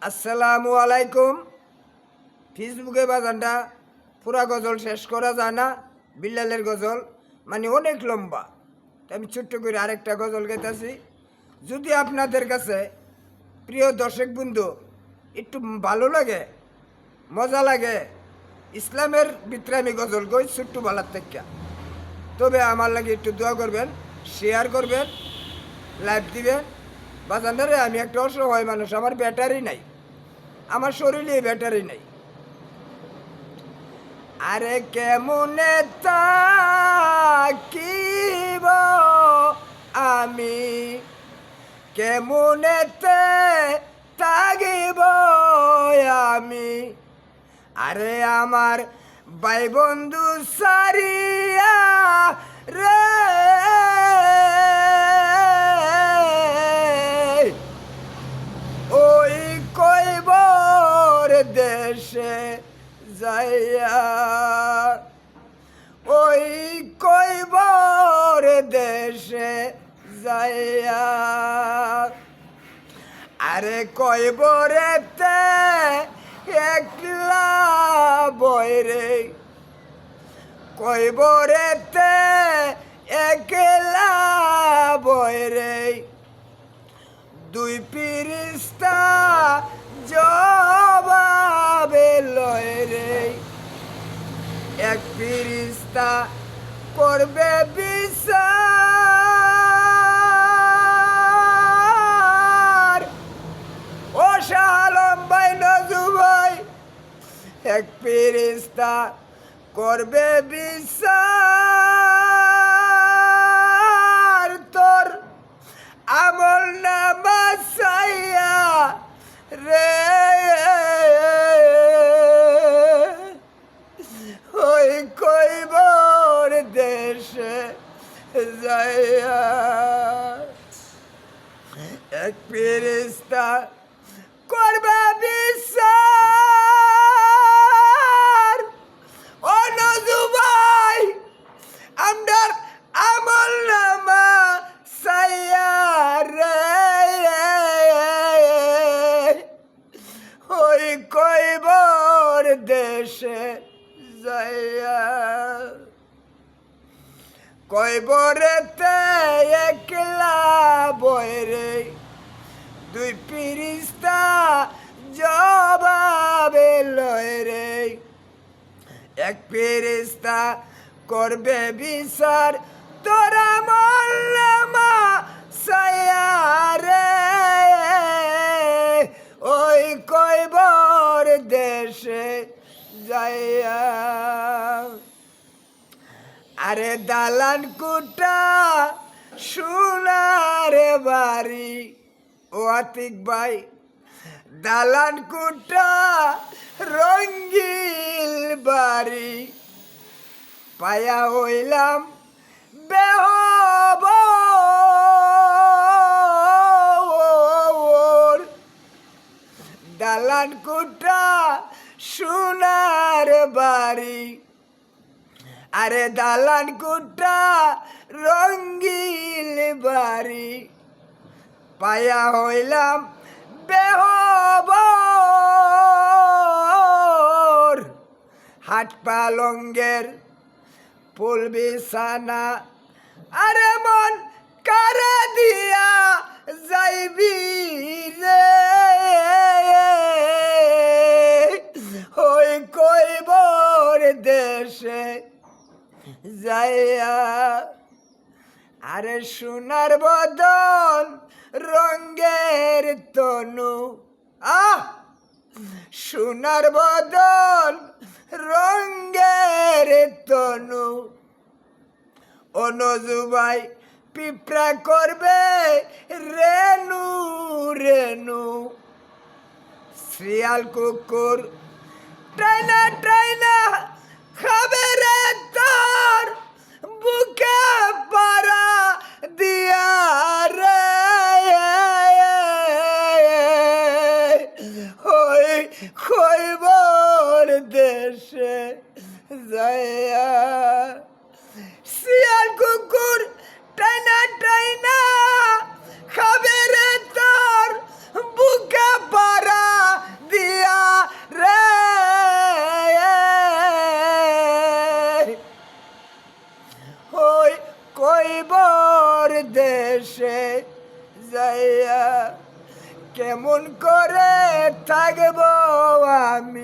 আসসালামু আলাইকুম। ফেসবুকে বাজানটা পুরা গজল শেষ করা যায় না। বিল্লালের গজল মানে অনেক লম্বা। আমি ছোট্ট করে আরেকটা গজল গাইতেছি। যদি আপনাদের কাছে প্রিয় দর্শক বন্ধু একটু ভালো লাগে, মজা লাগে, ইসলামের ভিতরে আমি গজল কই ছোট্ট বালার থেকে, তবে আমার লাগে একটু দোয়া করবেন, শেয়ার করবেন, লাইভ দিবেন। বাজানদারে আমি একটা অসহায় মানুষ, আমার ব্যাটারি নাই, আমার শরীরে ব্যাটারি নাই। আরে কেমনে থাকিব আমি, কেমনেতে থাকিব আমি, আরে আমার ভাই বন্ধু সারিয়া রে, ওই কইবর দেশে যাইয়া, ওই কইবর দেশে যাইয়া, আরে কইবরেতে একলা বইরে, কইবরেতে একলা বইরে, দুই পিরিস্তা জবাবে লয় রে, এক পিরিস্তা করবে বিচার, ও শালম ভাই নজু ভাই, এক পিরিস্তা করবে বিচার, তোর আমল নামা চাইয়া রে, ওই কইবর দেশে যাইয়া, এক ফেরেশতা করবে বিচার, ও নজু ভাই আমরার আমল নামা চাইয়া রে, ওই কইবর দেশে যাইয়া, কইবরেতে একলা বইরে, দুই পিরিস্তা জবাবে লয় রে, এক ফেরেশতা করবে বিচার, তোরা মল্লামা সাইয়া রে, ওই কইবর দেশে যাইয়া, আরে দালান কুটা সোনার বাড়ি, ও আতিক ভাই দালান কুটা রঙ্গিল বাড়ি, পায়া হইলাম বেহবর, দালান কুটা সোনার বাড়ি, আরে দালান কুটা রঙ্গিল বাড়ি, পায়া হইলাম বেহবর, হাট পালঙ্গের ফুল বিছানা, আরে মন কারে দিয়া যাইবি রে, ওই কইবর দেশে যাইয়া, আরে সোনার বদন রঙ্গের তনু, সোনার বদন রঙ্গের তনু, ও নজু ভাই পিঁপড়া করবে রেনু রেনু, শিয়াল কুকুর টাইনা টাইনা খাবে রে তোর বুকে পারা দিয়া রে, ওই কইবর দেশে যাইয়া, শিয়াল কুকুর টাইনা টাইনা খাবে রে তোর বুকে পারা ওই বর দেশে যাইয়া কেমন করে থাকবো আমি।